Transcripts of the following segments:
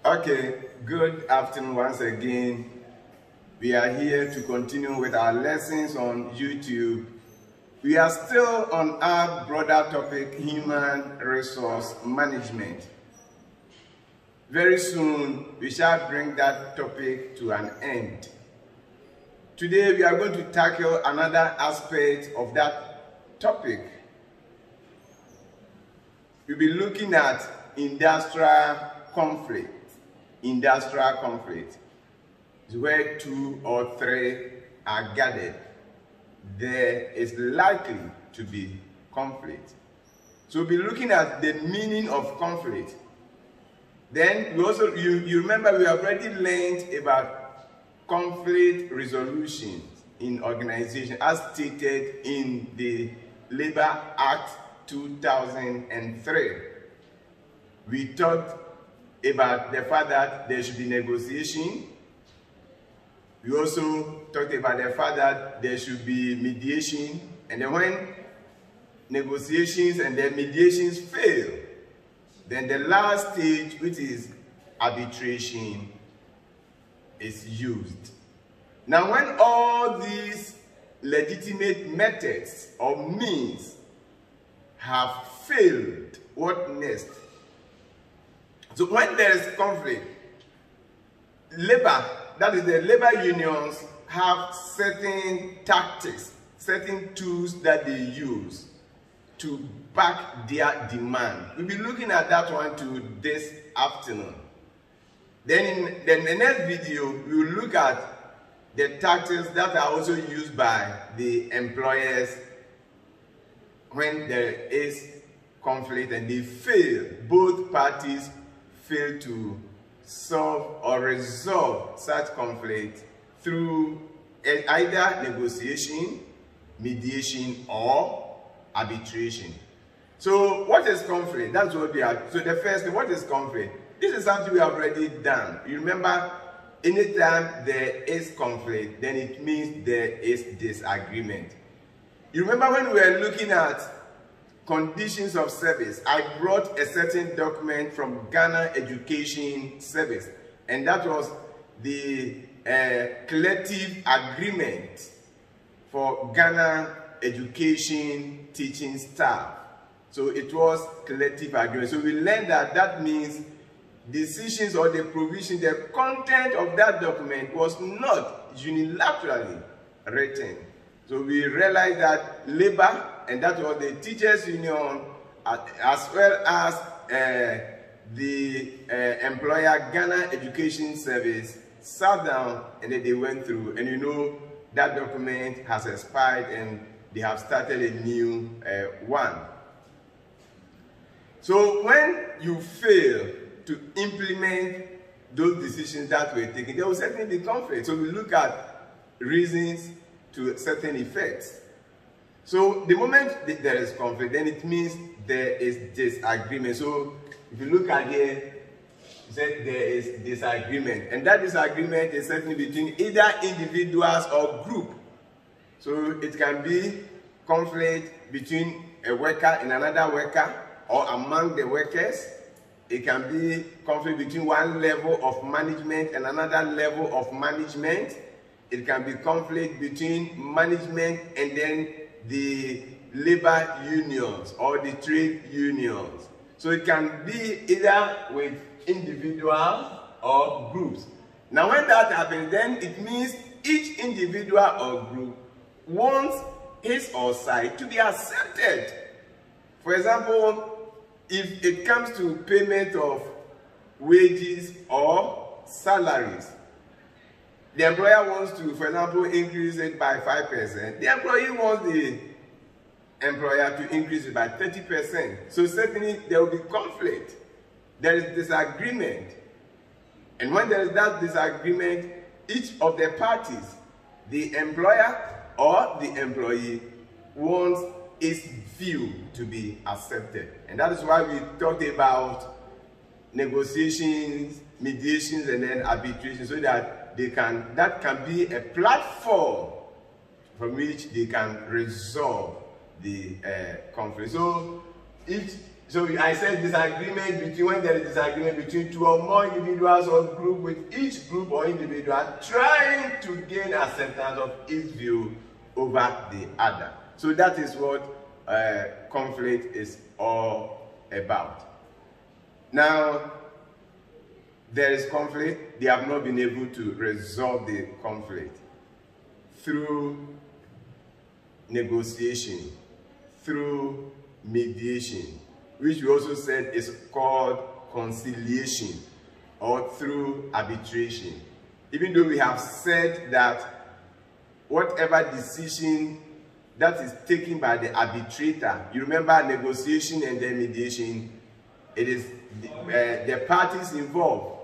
Okay, good afternoon once again. We are here to continue with our lessons on YouTube. We are still on our broader topic, human resource management. Very soon, we shall bring that topic to an end. Today, we are going to tackle another aspect of that topic. We'll be looking at industrial conflict. Industrial conflict is where two or three are gathered. There is likely to be conflict. So we'll be looking at the meaning of conflict. Then we also, you remember we have already learned about conflict resolution in organization as stated in the Labor Act 2003. We talked about the fact that there should be negotiation. We also talked about the fact that there should be mediation. And then when negotiations and then mediations fail, then the last stage, which is arbitration, is used. Now, when all these legitimate methods or means have failed, what next? So when there is conflict, labor, that is the labor unions, have certain tactics, certain tools that they use to back their demand. We'll be looking at that one too this afternoon. Then in the next video, we will look at the tactics that are also used by the employers when there is conflict and they fail, both parties fail to solve or resolve such conflict through either negotiation, mediation, or arbitration. So what is conflict? That's what we are. So the first thing, what is conflict? This is something we have already done. You remember, anytime there is conflict, then it means there is disagreement. You remember when we were looking at conditions of service, I brought a certain document from Ghana Education Service, and that was the collective agreement for Ghana education teaching staff. So it was collective agreement. So we learned that that means decisions or the provision, the content of that document was not unilaterally written. So we realized that labor, and that was the teachers union, as well as the employer Ghana Education Service, sat down and then they went through. And you know that document has expired and they have started a new one. So when you fail to implement those decisions that were taken, there will certainly be conflict. So we look at reasons to certain effects. So the moment there is conflict, then it means there is disagreement. So if you look at here, it said there is disagreement. And that disagreement is certainly between either individuals or group. So it can be conflict between a worker and another worker or among the workers. It can be conflict between one level of management and another level of management. It can be conflict between management and then the labor unions or the trade unions. So it can be either with individuals or groups. Now when that happens, then it means each individual or group wants his or side to be accepted. For example, if it comes to payment of wages or salaries, the employer wants to, for example, increase it by 5%. The employee wants the employer to increase it by 30%. So certainly there will be conflict. There is disagreement. And when there is that disagreement, each of the parties, the employer or the employee, wants its view to be accepted. And that is why we talked about negotiations, mediations, and then arbitration, so that that can be a platform from which they can resolve the conflict. So each So I said disagreement between, when there is disagreement between two or more individuals or group, with each group or individual trying to gain acceptance of its view over the other. So that is what conflict is all about. Now, there is conflict. They have not been able to resolve the conflict through negotiation, through mediation, which we also said is called conciliation, or through arbitration. Even though we have said that whatever decision that is taken by the arbitrator, you remember negotiation and then mediation, it is the parties involved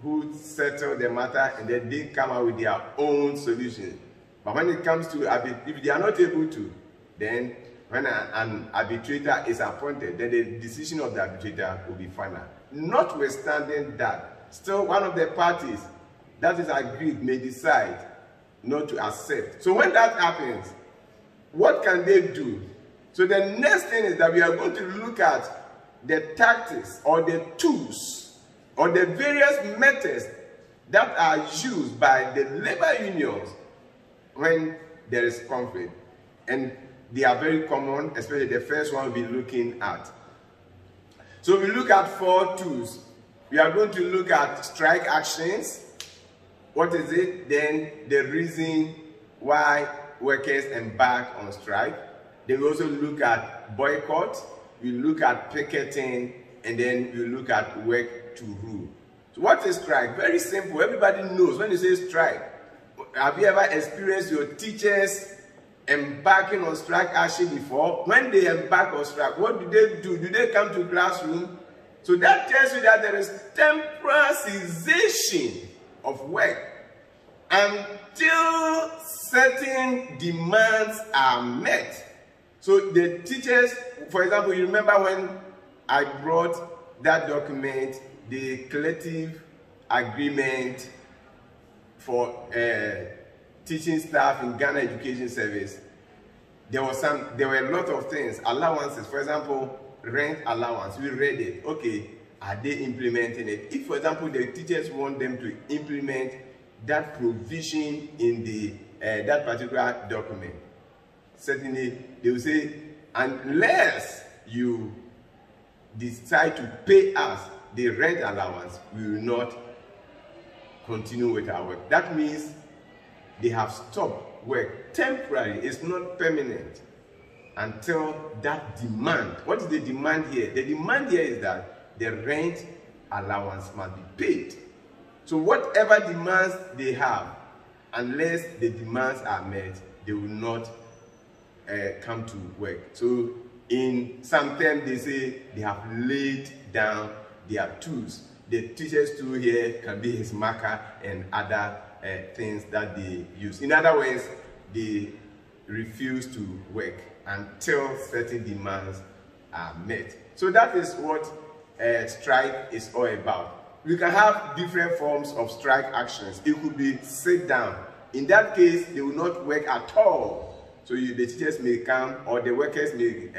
who settle the matter and then they come out with their own solution. But when it comes to if they are not able to, then when an arbitrator is appointed, then the decision of the arbitrator will be final. Notwithstanding that, still one of the parties that is aggrieved may decide not to accept. So when that happens, what can they do? So the next thing is that we are going to look at the tactics or the tools or the various methods that are used by the labor unions when there is conflict. And they are very common, especially the first one we'll be looking at. So we look at 4 tools. We are going to look at strike actions. What is it? Then the reason why workers embark on strike. Then we also look at boycott. We look at picketing, and then we look at work to rule. So what is strike? Very simple. Everybody knows when you say strike. Have you ever experienced your teachers embarking on strike action before? When they embark on strike, what do they do? Do they come to classroom? So that tells you that there is temporary cessation of work until certain demands are met. So the teachers, for example, you remember when I brought that document, the collective agreement for teaching staff in Ghana Education Service. There were a lot of things, allowances, for example, rent allowance. We read it. Okay, are they implementing it? If, for example, the teachers want them to implement that provision in the that particular document, certainly they will say, unless you decide to pay us the rent allowance, we will not continue with our work. That means they have stopped work temporarily. It's not permanent until that demand. What is the demand here? The demand here is that the rent allowance must be paid. So whatever demands they have, unless the demands are met, they will not come to work. So in some terms, they say they have laid down their tools. The teacher's tool here can be his marker and other things that they use. In other words, they refuse to work until certain demands are met. So that is what strike is all about. We can have different forms of strike actions. It could be sit down. In that case, they will not work at all. So the teachers may come, or the workers may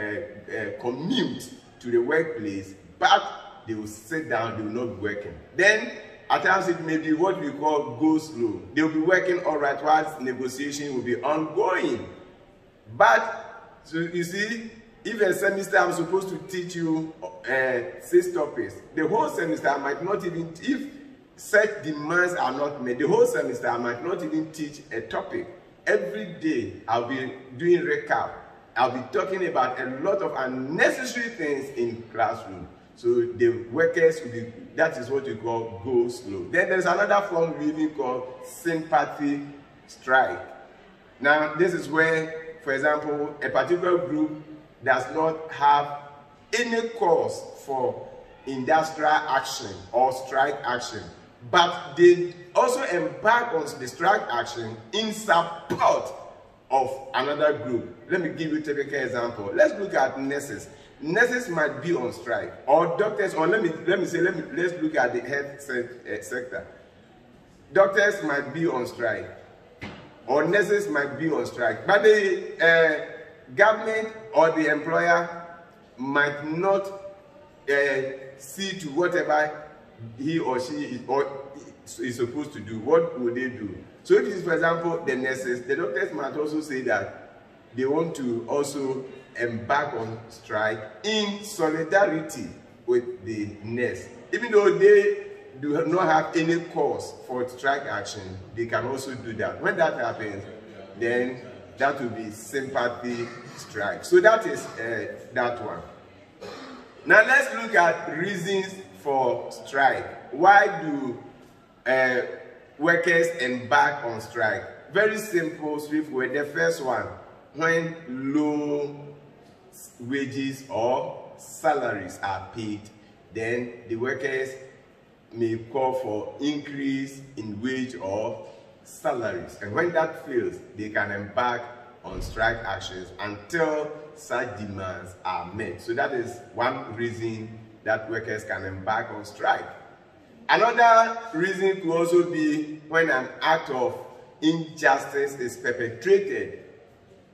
commute to the workplace, but they will sit down, they will not be working. Then, at times it may be what we call go slow. They will be working all right whilst negotiation will be ongoing. But, so you see, if a semester I'm supposed to teach you 6 topics, the whole semester I might not even, if such demands are not made, the whole semester I might not even teach a topic. Every day I'll be doing recap. I'll be talking about a lot of unnecessary things in classroom. So the workers will be, that is what we call go slow. Then there's another form we even call sympathy strike. Now this is where, for example, a particular group does not have any cause for industrial action or strike action, but they also embark on the strike action in support of another group. Let me give you a typical example. Let's look at nurses. Nurses might be on strike, or doctors, or let's look at the health sector. Doctors might be on strike, or nurses might be on strike, but the government or the employer might not see to whatever he or she is supposed to do, what will they do? So if it is, for example, the nurses, the doctors might also say that they want to also embark on strike in solidarity with the nurse. Even though they do not have any cause for strike action, they can also do that. When that happens, then that will be sympathy strike. So that is that one. Now let's look at reasons for strike. Why do workers embark on strike? Very simple, straightforward. The first one, when low wages or salaries are paid, then the workers may call for increase in wage or salaries. And when that fails, they can embark on strike actions until such demands are met. So that is one reason that workers can embark on strike. Another reason could also be when an act of injustice is perpetrated,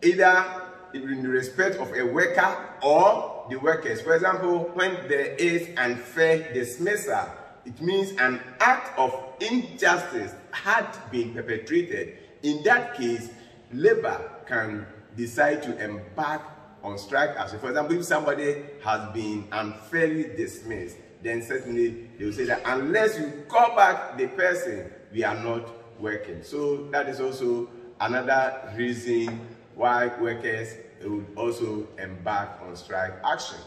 either in respect of a worker or the workers. For example, when there is unfair dismissal, it means an act of injustice had been perpetrated. In that case, labor can decide to embark on strike action. For example, if somebody has been unfairly dismissed, then certainly they will say that unless you call back the person, we are not working. So that is also another reason why workers would also embark on strike action.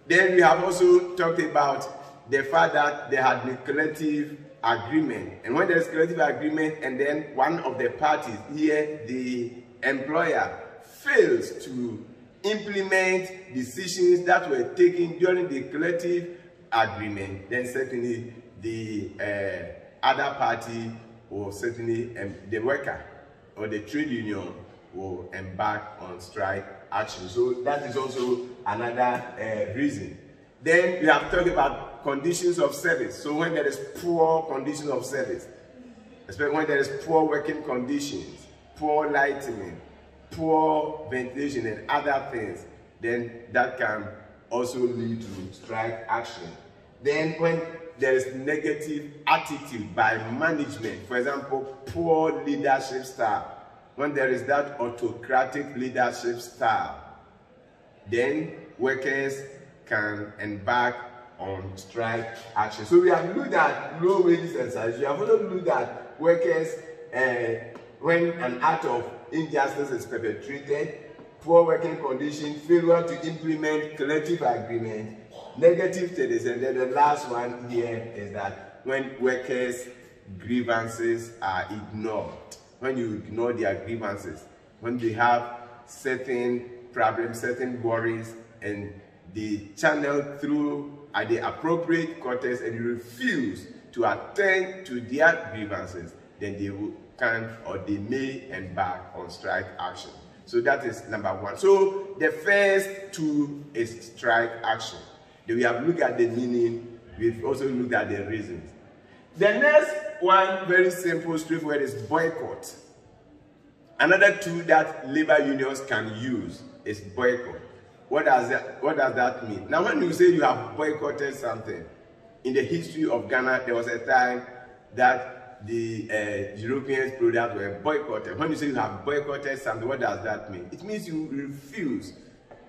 Then we have also talked about the fact that there had been collective agreement. And when there is collective agreement and then one of the parties, here the employer, fails to implement decisions that were taken during the collective agreement, then certainly the other party, or certainly the worker or the trade union, will embark on strike action. So that is also another reason. Then we have talked about conditions of service. So when there is poor conditions of service, especially when there is poor working conditions, poor lighting, poor ventilation and other things, then that can also lead to strike action. Then when there is negative attitude by management, for example, poor leadership style, when there is that autocratic leadership style, then workers can embark on strike action. So we have looked at low wages and salaries. We have also looked at workers when an act of injustice is perpetrated, poor working conditions, failure to implement collective agreement, negative status, and then the last one here is that when workers' grievances are ignored. When you ignore their grievances, when they have certain problems, certain worries, and they channel through at the appropriate quarters and you refuse to attend to their grievances, then they can or they may embark on strike action. So that is number one. So the first two is strike action. Then we have looked at the meaning, we've also looked at the reasons. The next one, very simple, straightforward, is boycott. Another tool that labor unions can use is boycott. What does that mean? Now, when you say you have boycotted something, in the history of Ghana, there was a time that the European products were boycotted. When you say you have boycotted something, what does that mean? It means you refuse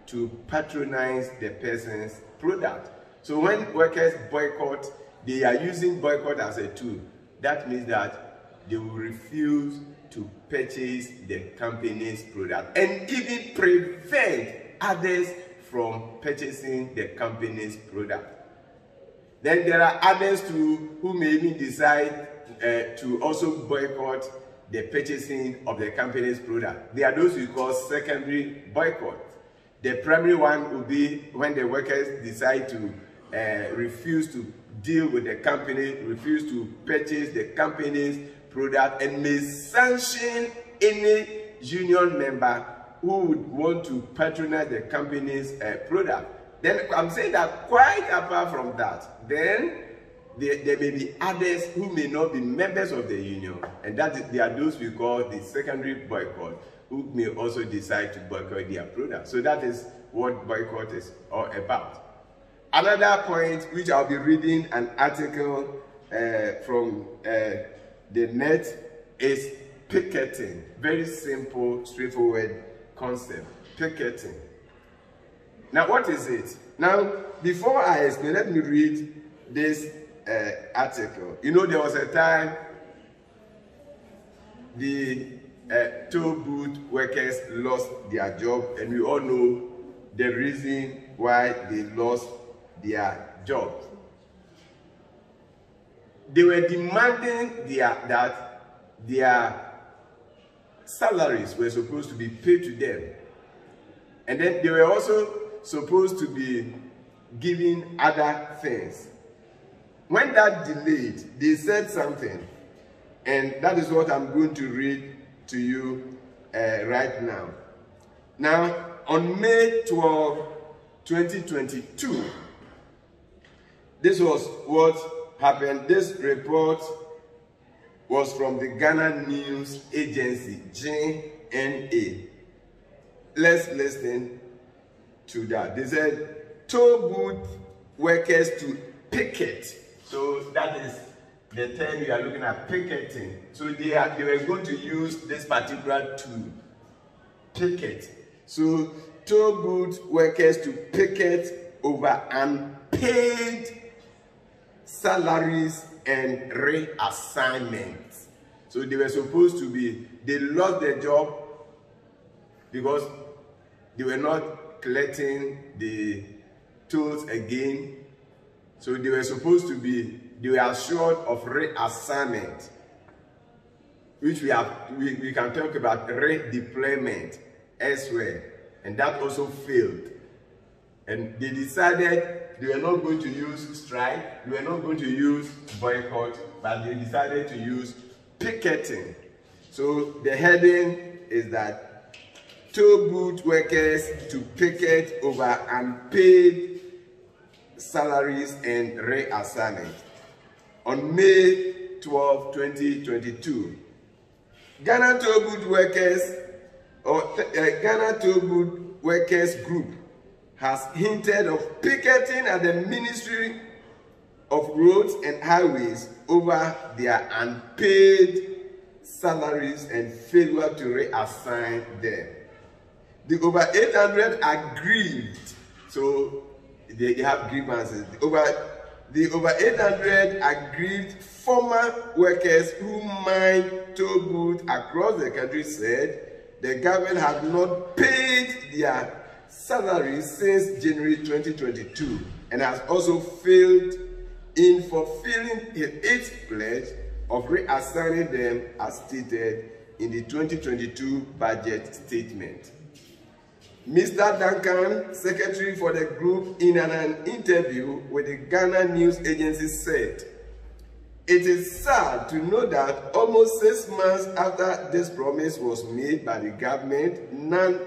to patronize the person's product. So when workers boycott, they are using boycott as a tool. That means that they will refuse to purchase the company's product and even prevent others from purchasing the company's product. Then there are others too who may even decide to also boycott the purchasing of the company's product. There are those we call secondary boycott. The primary one will be when the workers decide to refuse to deal with the company, refuse to purchase the company's product, and may sanction any union member who would want to patronize the company's product. Then I'm saying that quite apart from that, then there may be others who may not be members of the union, and they are those we call the secondary boycott, who may also decide to boycott their product. So that is what boycott is all about. Another point which I'll be reading an article from the net is picketing. Very simple, straightforward concept. Picketing. Now, what is it? Now, before I explain, let me read this article. You know, there was a time the toll booth workers lost their job, and we all know the reason why they lost their jobs. They were demanding that their salaries were supposed to be paid to them, and then they were also supposed to be given other things. When that delayed, they said something, and that is what I'm going to read to you right now. Now, on May 12, 2022, this was what happened. This report was from the Ghana News Agency, GNA. Let's listen to that. They said, toll booth workers to picket. So that is the term we are looking at, picketing. So they were going to use this particular tool, picket. So toll booth workers to picket over unpaid salaries and reassignments. So they were supposed to be, they lost their job because they were not collecting the tolls again. So they were supposed to be, they were assured of reassignment, which we can talk about redeployment elsewhere, and that also failed. And they decided they were not going to use strike, they were not going to use boycott, but they decided to use picketing. So the heading is that toll booth workers to picket over unpaid salaries and reassignment. On May 12, 2022, Ghana Toll Booth Workers Ghana Toll Booth Workers Group has hinted of picketing at the Ministry of Roads and Highways over their unpaid salaries and failure to reassign them. The over 800 are grieved, so they have grievances. The over 800 aggrieved former workers who mine toll booths across the country said the government had not paid their salaries since January 2022 and has also failed in fulfilling its pledge of reassigning them as stated in the 2022 budget statement. Mr. Duncan, secretary for the group, in an interview with the Ghana News Agency said, "It is sad to know that almost 6 months after this promise was made by the government, none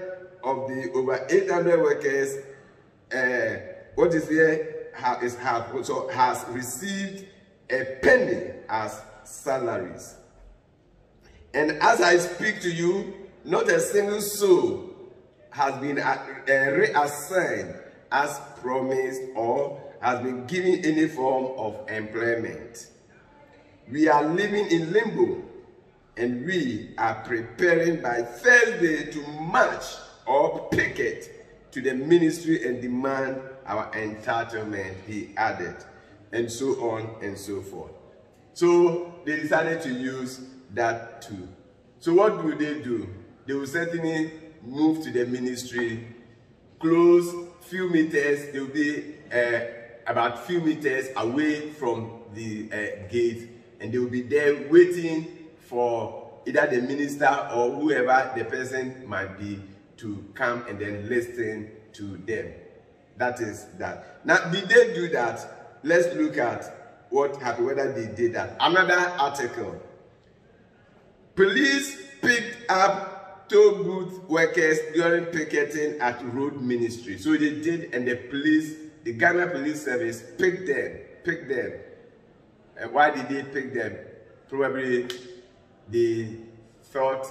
of the over 800 workers has received a penny as salaries. And as I speak to you, not a single soul has been reassigned as promised or has been given any form of employment. We are living in limbo, and we are preparing by Thursday to march or picket to the ministry and demand our entitlement," he added, and so on and so forth. So they decided to use that tool. So what will they do? They will certainly move to the ministry, close few meters. They will be about few meters away from the gate, and they will be there waiting for either the minister or whoever the person might be to come and then listen to them. That is that. Now, did they do that? Let's look at what happened, whether they did that. Another article. Police picked up toll booth workers during picketing at road ministry. So they did, and the police, the Ghana Police Service picked them. And why did they pick them? Probably they thought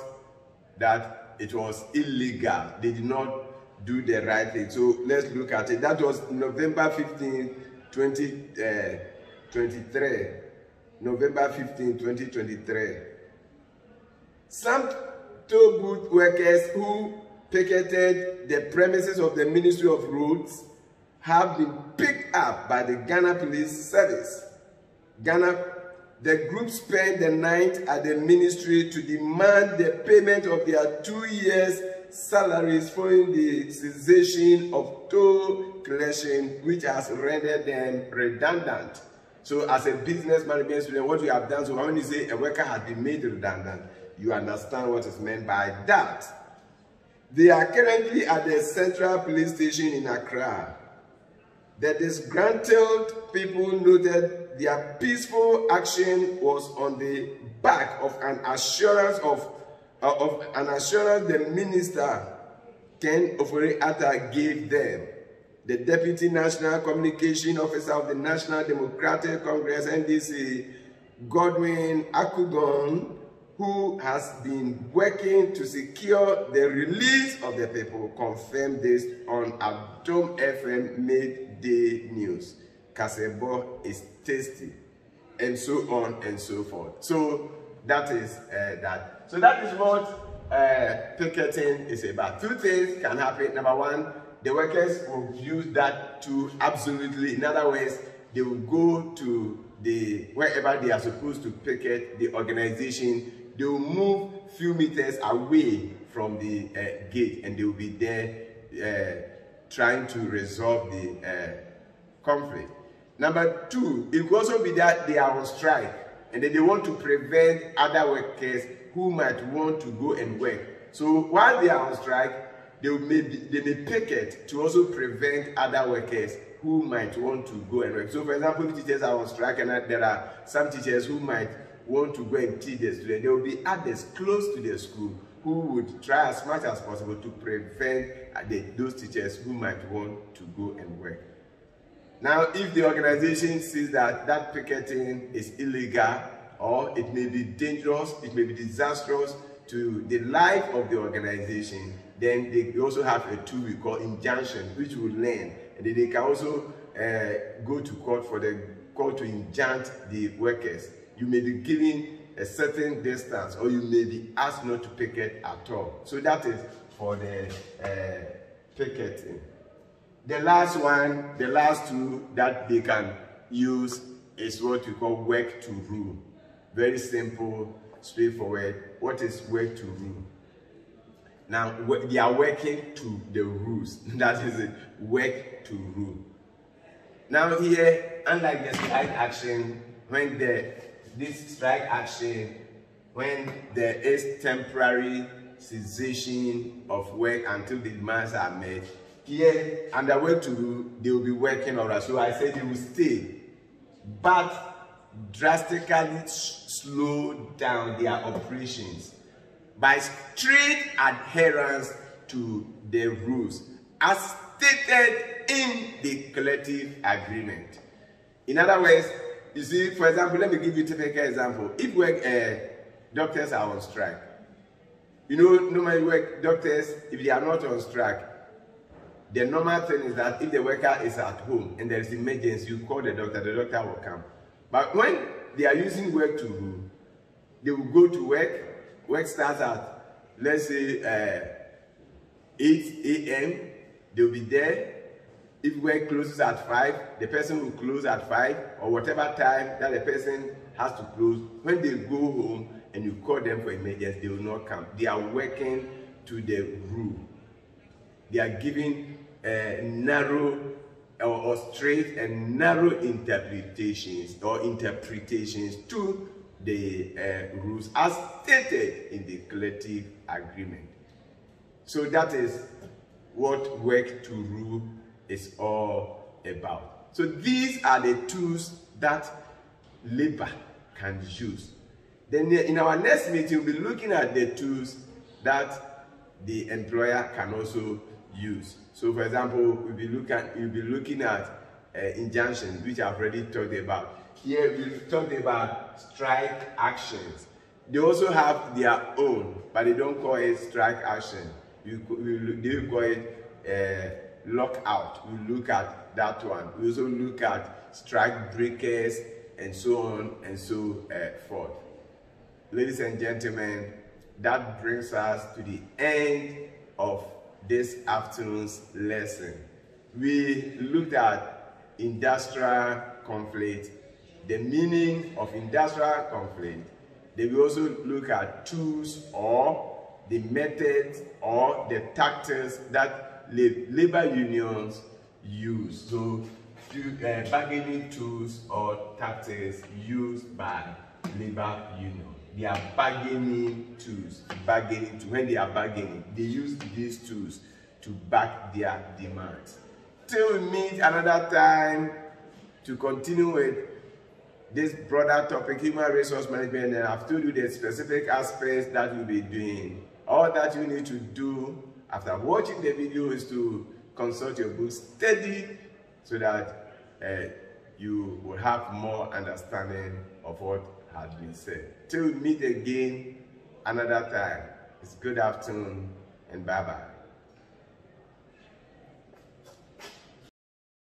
that it was illegal. They did not do the right thing. So let's look at it. That was November 15, 2023. November 15, 2023. Some toll booth workers who picketed the premises of the Ministry of Roads have been picked up by the Ghana Police Service. The group spent the night at the ministry to demand the payment of their 2 years' salaries following the cessation of toll collection, which has rendered them redundant. So as a business management student, what we have done, so when you say a worker has been made redundant, you understand what is meant by that. They are currently at the Central Police Station in Accra. The disgruntled people noted their peaceful action was on the back of an assurance the minister Ken Ofori-Atta gave them. The Deputy National Communication Officer of the National Democratic Congress (NDC), Godwin Akugon, who has been working to secure the release of the people, confirmed this on Adom FM Midday News. Kasebo is tasty, and so on and so forth. So that is that. So that is what picketing is about. Two things can happen. Number one, the workers will use that to absolutely, in other words, they will go to wherever they are supposed to picket the organization. They will move few meters away from the gate, and they will be there trying to resolve the conflict. Number two, it could also be that they are on strike, and then they want to prevent other workers who might want to go and work. So while they are on strike, they may picket to also prevent other workers who might want to go and work. So for example, if teachers are on strike and there are some teachers who might want to go and teach the students, there will be others close to the school who would try as much as possible to prevent those teachers who might want to go and work. Now, if the organization sees that picketing is illegal, or it may be dangerous, it may be disastrous to the life of the organization, then they also have a tool we call injunction, which will learn, and then they can also go to court for the court to injunct the workers. You may be given a certain distance, or you may be asked not to picket at all. So that is for the picketing. The last one, the last two that they can use is what we call work to rule. Very simple, straightforward. What is work to rule? Now, they are working to the rules. That is it, work to rule. Now here, unlike the strike action, when this strike action, when there is temporary cessation of work until the demands are met, here, under work to rule, they will be working all right. So I said they will stay, but drastically slow down their operations by strict adherence to the rules as stated in the collective agreement. In other words, you see, for example, let me give you a typical example. If doctors are on strike, you know, normally doctors, if they are not on strike, the normal thing is that if the worker is at home and there is emergency, you call the doctor will come. But when they are using work to rule, they will go to work. Work starts at, let's say, 8 a.m. They'll be there. If work closes at 5, the person will close at 5, or whatever time that the person has to close. When they go home and you call them for emergency, they will not come. They are working to the rule. They are giving narrow or straight and narrow interpretations to the rules as stated in the collective agreement. So that is what work to rule is all about. So these are the tools that labor can use. Then in our next meeting, we'll be looking at the tools that the employer can also use. So for example, we'll be looking at injunctions, which I've already talked about. Here we've talked about strike actions. They also have their own, but they don't call it strike action. They call it lockout. We look at that one. We also look at strike breakers and so on and so forth. Ladies and gentlemen, that brings us to the end of this afternoon's lesson. We looked at industrial conflict, the meaning of industrial conflict. Then we also look at tools or the methods or the tactics that labor unions use. So, bargaining tools or tactics used by labor unions. They are bargaining tools. When they are bargaining, they use these tools to back their demands. Till we meet another time to continue with this broader topic, human resource management, and I've told you the specific aspects that we'll be doing. All that you need to do after watching the video is to consult your book, study, so that you will have more understanding of what has been said. Till we meet again another time, it's good afternoon and bye-bye.